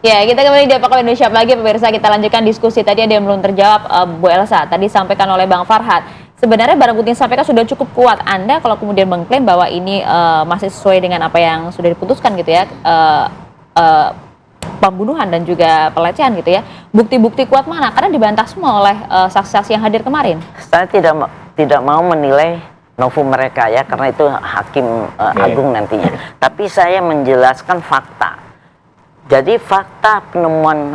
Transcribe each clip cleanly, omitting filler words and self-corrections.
Ya, kita kembali di Apakah Indonesia lagi, pemirsa. Kita lanjutkan diskusi tadi ada yang belum terjawab, Bu Elsa. Tadi sampaikan oleh Bang Farhad. Sebenarnya barang bukti yang disampaikan sudah cukup kuat. Anda kalau kemudian mengklaim bahwa ini masih sesuai dengan apa yang sudah diputuskan gitu ya, pembunuhan dan juga pelecehan gitu ya. Bukti-bukti kuat mana? Karena dibantah semua oleh saksi-saksi yang hadir kemarin. Saya tidak mau menilai novum mereka ya, karena itu hakim agung nantinya. Tapi saya menjelaskan fakta. Jadi fakta penemuan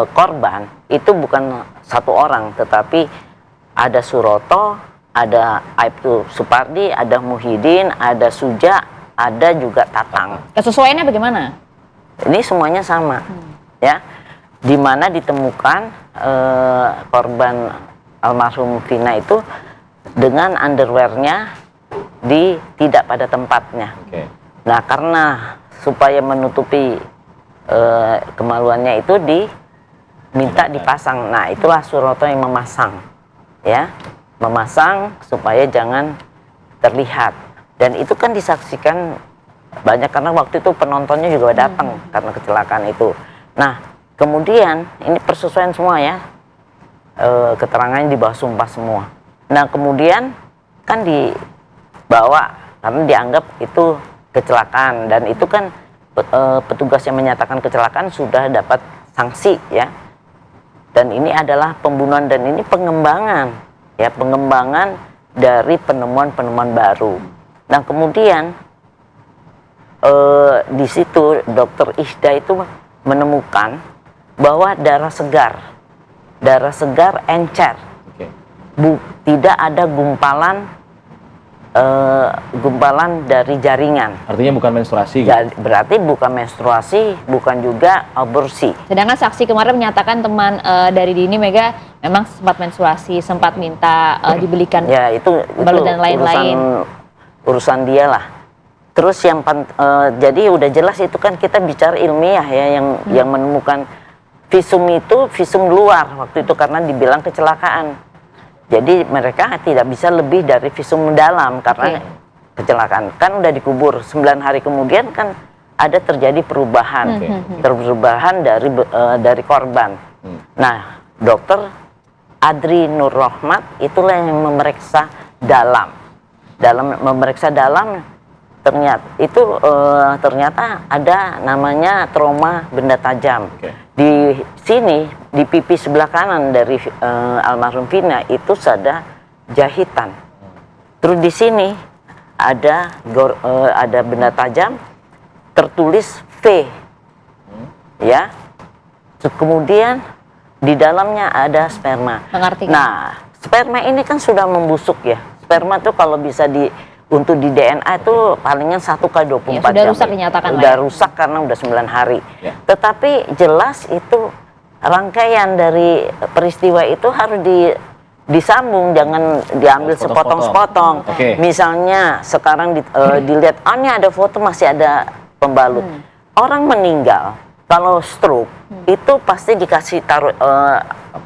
korban itu bukan satu orang, tetapi ada Suroto, ada Aibtu Supardi, ada Muhyiddin, ada Suja, ada juga Tatang. Kesesuaiannya bagaimana? Ini semuanya sama, ya. Di mana ditemukan korban almarhum Vina itu dengan underwearnya tidak pada tempatnya. Nah, karena supaya menutupi kemaluannya itu diminta dipasang. Nah, itulah Suroto yang memasang, ya, memasang supaya jangan terlihat. Dan itu kan disaksikan banyak karena waktu itu penontonnya juga datang karena kecelakaan itu. Nah, kemudian ini persesuaian semua ya, keterangannya di bawah sumpah semua. Nah, kemudian kan dibawa karena dianggap itu kecelakaan, dan itu kan petugas yang menyatakan kecelakaan sudah dapat sanksi ya. Dan ini adalah pembunuhan, dan ini pengembangan ya, pengembangan dari penemuan-penemuan baru. Nah, kemudian di situ dokter Isda itu menemukan bahwa darah segar encer, tidak ada gumpalan dari jaringan. Artinya bukan menstruasi. Berarti bukan menstruasi, bukan juga aborsi. Sedangkan saksi kemarin menyatakan teman dari Dini Mega memang sempat menstruasi, sempat minta dibelikan ya, itu balut dan lain-lain. Urusan dia lah. Terus jadi udah jelas itu kan kita bicara ilmiah ya, yang menemukan visum itu visum luar waktu itu karena dibilang kecelakaan. Jadi mereka tidak bisa lebih dari visum dalam karena kecelakaan. Kan udah dikubur 9 hari kemudian kan ada terjadi perubahan, perubahan dari korban. Nah, dokter Adri Nur Rohmat itulah yang memeriksa dalam. Dalam memeriksa dalam ternyata ada namanya trauma benda tajam. Di sini di pipi sebelah kanan dari almarhum Vina itu ada jahitan. Terus di sini ada benda tajam tertulis V, ya. Terus kemudian di dalamnya ada sperma. Nah, sperma ini kan sudah membusuk ya. Sperma tuh kalau bisa untuk di DNA itu palingan 1x24 jam. Sudah rusak dinyatakan. Udah rusak karena udah 9 hari. Tetapi jelas itu rangkaian dari peristiwa itu harus disambung, jangan diambil sepotong-sepotong. Misalnya sekarang dilihat, ini ada foto masih ada pembalut. Orang meninggal kalau stroke itu pasti dikasih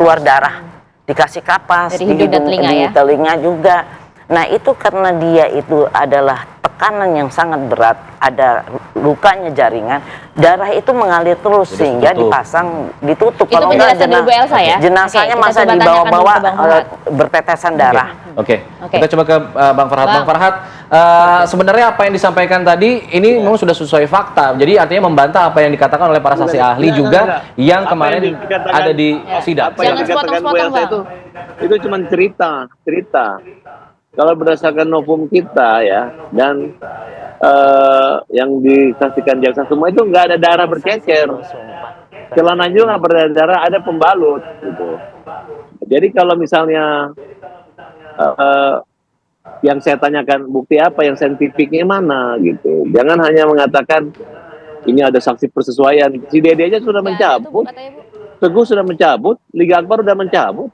keluar darah, dikasih kapas dari hidung dan telinga, di telinga juga. Nah, itu karena dia itu adalah tekanan yang sangat berat, ada lukanya jaringan, darah itu mengalir terus sehingga ditutup. Kalau enggak jenazahnya masa dibawa-bawa bertetesan darah. Kita coba ke Bang Farhad. Bang Farhad, sebenarnya apa yang disampaikan tadi ini memang sudah sesuai fakta. Jadi artinya membantah apa yang dikatakan oleh para saksi ahli juga yang kemarin ada di sidang. Jangan sepotong-sepotong, Bang. Itu cuma cerita. Kalau berdasarkan novum kita ya, dan yang disaksikan jaksa semua itu nggak ada darah bercecer, celana juga nggak berdarah, ada pembalut gitu. Jadi kalau misalnya yang saya tanyakan bukti apa, yang saintifiknya mana gitu, jangan hanya mengatakan ini ada saksi persesuaian. Si Dede aja sudah mencabut, Teguh sudah mencabut, Liga Akbar sudah mencabut.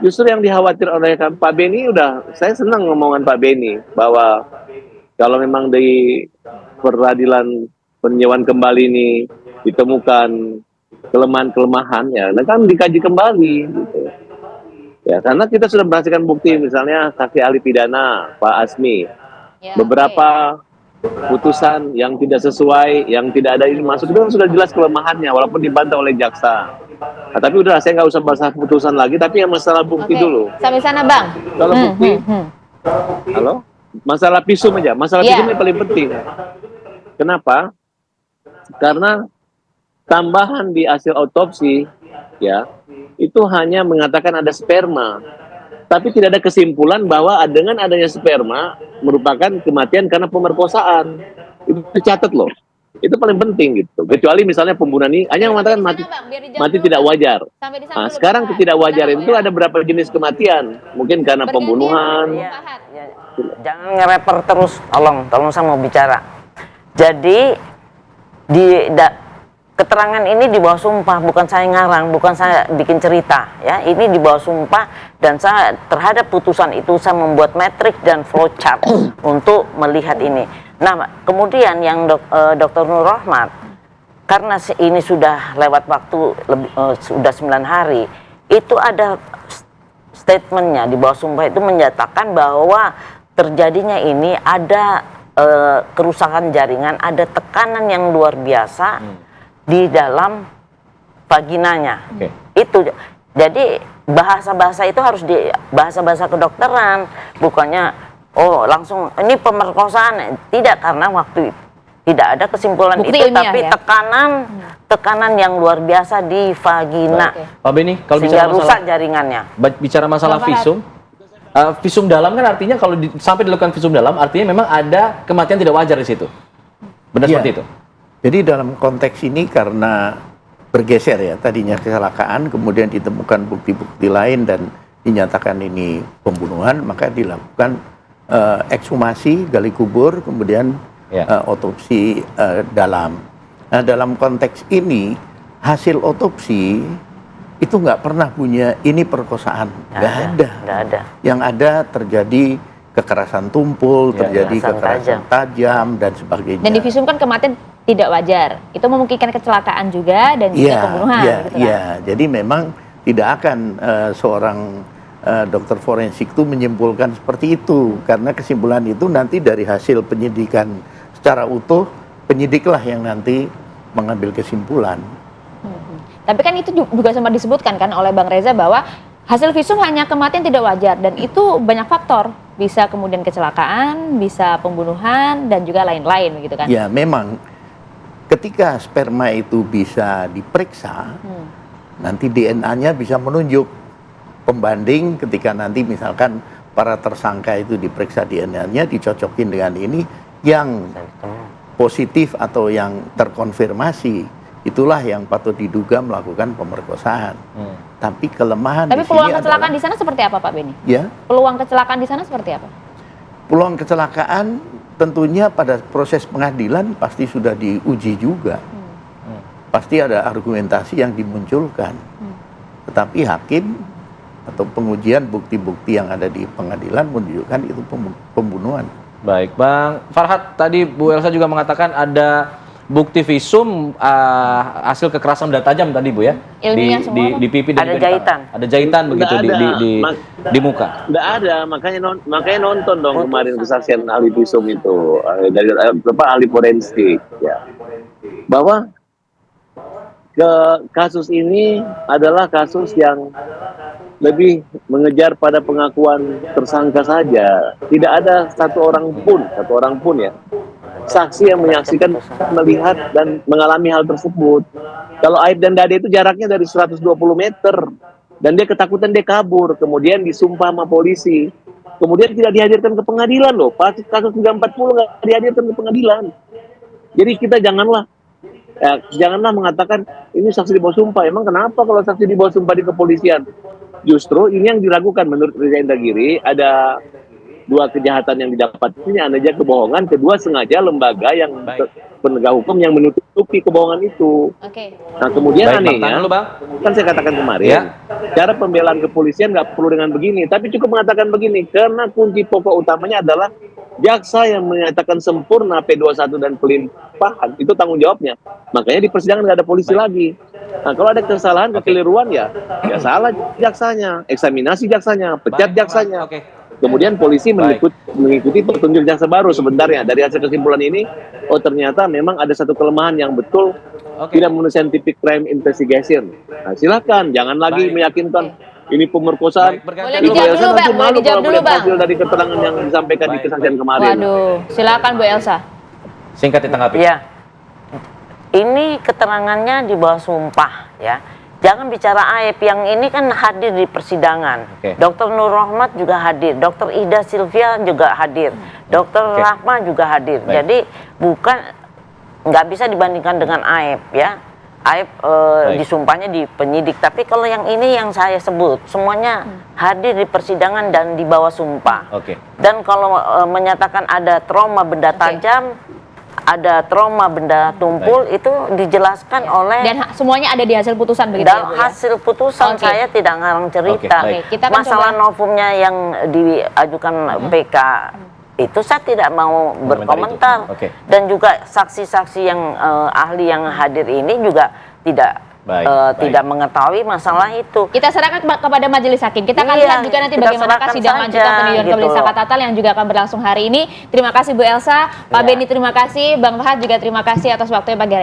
Justru yang dikhawatir oleh Pak Beni, saya senang ngomongan Pak Beni bahwa kalau memang di peradilan peninjauan kembali ini ditemukan kelemahan-kelemahan, ya kan dikaji kembali gitu. Ya, karena kita sudah menghasilkan bukti, misalnya saksi ahli pidana Pak Asmi, beberapa putusan yang tidak sesuai, yang tidak ada ini masuk, itu kan sudah jelas kelemahannya walaupun dibantah oleh jaksa. Nah, tapi udah saya nggak usah bahas putusan lagi, tapi yang masalah bukti dulu. Sampai sana Bang. Kalau bukti, halo, masalah visum aja, masalah visum ini paling penting. Kenapa? Karena tambahan di hasil otopsi, ya, itu hanya mengatakan ada sperma. Tapi tidak ada kesimpulan bahwa dengan adanya sperma merupakan kematian karena pemerkosaan. Itu dicatat loh. Itu paling penting gitu. Kecuali misalnya pembunuhan ini hanya mengatakan mati tidak wajar. Nah, sekarang ketidakwajaran itu ada berapa jenis kematian? Mungkin karena pembunuhan. Ya, jangan nge-rapper terus. Tolong saya mau bicara. Jadi keterangan ini di bawah sumpah, bukan saya ngarang, bukan saya bikin cerita, ya. Ini di bawah sumpah dan saya terhadap putusan itu saya membuat metrik dan flowchart untuk melihat ini. Nah, kemudian yang Dr. Nur Rohmat, karena ini sudah lewat waktu sudah 9 hari, itu ada statementnya di bawah sumpah itu menyatakan bahwa terjadinya ini ada kerusakan jaringan, ada tekanan yang luar biasa di dalam vaginanya. Itu jadi bahasa-bahasa itu harus di bahasa-bahasa kedokteran, bukannya langsung ini pemerkosaan. Tidak, karena waktu itu tidak ada kesimpulan bukti itu, tapi ya? tekanan yang luar biasa di vagina. Pak Beni, kalau bicara rusak jaringannya. Bicara masalah visum, visum dalam kan artinya kalau sampai dilakukan visum dalam artinya memang ada kematian tidak wajar di situ. Benar seperti itu. Jadi dalam konteks ini karena bergeser ya, tadinya kecelakaan, kemudian ditemukan bukti-bukti lain dan dinyatakan ini pembunuhan, maka dilakukan ekshumasi, gali kubur, kemudian otopsi dalam. Nah, dalam konteks ini hasil otopsi itu nggak pernah punya ini perkosaan, nggak ada. Yang ada terjadi kekerasan tumpul, terjadi kekerasan tajam dan sebagainya. Dan di visum kan kematian tidak wajar, itu memungkinkan kecelakaan juga dan juga pembunuhan. Gitu kan? Jadi memang tidak akan seorang dokter forensik itu menyimpulkan seperti itu, karena kesimpulan itu nanti dari hasil penyidikan secara utuh, penyidiklah yang nanti mengambil kesimpulan. Tapi kan itu juga sempat disebutkan kan oleh Bang Reza bahwa hasil visum hanya kematian tidak wajar dan itu banyak faktor, bisa kemudian kecelakaan, bisa pembunuhan dan juga lain-lain gitu kan? Ya memang. Ketika sperma itu bisa diperiksa, nanti DNA-nya bisa menunjuk pembanding ketika nanti misalkan para tersangka itu diperiksa DNA-nya, dicocokin dengan ini yang positif atau yang terkonfirmasi, itulah yang patut diduga melakukan pemerkosaan. Tapi kelemahan di sini peluang kecelakaan di sana seperti apa Pak Beni? Ya. Peluang kecelakaan di sana seperti apa? Peluang kecelakaan tentunya pada proses pengadilan pasti sudah diuji juga. Pasti ada argumentasi yang dimunculkan. Tetapi hakim atau pengujian bukti-bukti yang ada di pengadilan menunjukkan itu pembunuhan. Baik, Bang Farhat, tadi Bu Elsa juga mengatakan ada bukti visum hasil kekerasan benda tajam tadi Bu ya, di pipi dan ada jahitan. Ada jahitan begitu di muka. Nggak ada, makanya nonton dong kemarin kesaksian ahli visum itu dari ahli forensik ya, bahwa kasus ini adalah kasus yang lebih mengejar pada pengakuan tersangka saja. Tidak ada satu orang pun ya saksi yang menyaksikan, melihat dan mengalami hal tersebut. Kalau Aib dan Dade itu jaraknya dari 120 meter dan dia ketakutan, dia kabur, kemudian disumpah sama polisi, kemudian tidak dihadirkan ke pengadilan loh. Kasus 340 nggak dihadirkan ke pengadilan. Jadi kita janganlah mengatakan ini saksi di bawah sumpah. Emang kenapa kalau saksi di bawah sumpah di kepolisian? Justru ini yang diragukan menurut Reza Indragiri, ada dua kejahatan yang didapat ini, adanya kebohongan, kedua sengaja lembaga yang penegak hukum yang menutupi kebohongan itu. Nah kemudian anehnya, kan saya katakan kemarin, cara pembelaan kepolisian nggak perlu dengan begini, tapi cukup mengatakan begini, karena kunci pokok utamanya adalah jaksa yang menyatakan sempurna P21 dan pelimpahan, itu tanggung jawabnya. Makanya di persidangan nggak ada polisi lagi. Nah kalau ada kesalahan, kekeliruan ya salah jaksanya, eksaminasi jaksanya, pecat jaksanya. Kemudian polisi mengikuti petunjuk jaksa baru sebenarnya. Dari hasil kesimpulan ini, oh ternyata memang ada satu kelemahan yang betul tidak memenuhi scientific crime investigation. Nah, silakan, jangan lagi meyakinkan ini pemerkosaan. Boleh dijawab dulu, Bang. Boleh dijawab dulu, Bang. Hasil dari keterangan yang disampaikan di kesaksian kemarin. Waduh, silakan Bu Elsa. Singkat ditanggapi. Ya, ini keterangannya di bawah sumpah ya. Jangan bicara aib, yang ini kan hadir di persidangan. Dokter Nur Rahmat juga hadir, Dokter Ida Sylvia juga hadir, Dokter Rahma juga hadir. Jadi bukan, nggak bisa dibandingkan dengan aib ya. Aib disumpahnya di penyidik, tapi kalau yang ini yang saya sebut semuanya hadir di persidangan dan di bawah sumpah. Dan kalau menyatakan ada trauma benda tajam, ada trauma benda tumpul, itu dijelaskan oleh, dan semuanya ada di hasil putusan begitu dan ya, Bu, ya? hasil putusan. Saya tidak ngarang cerita. Kita kan masalah novumnya yang diajukan PK itu saya tidak mau berkomentar. Dan juga saksi-saksi yang ahli yang hadir ini juga tidak mengetahui masalah itu. Kita serahkan kepada majelis hakim. Kita akan lihat juga nanti bagaimana sidang lanjutan peninjauan kembali saka tatal yang juga akan berlangsung hari ini. Terima kasih Bu Elsa, Pak Beni terima kasih, Bang Farhat juga terima kasih atas waktunya pagi hari.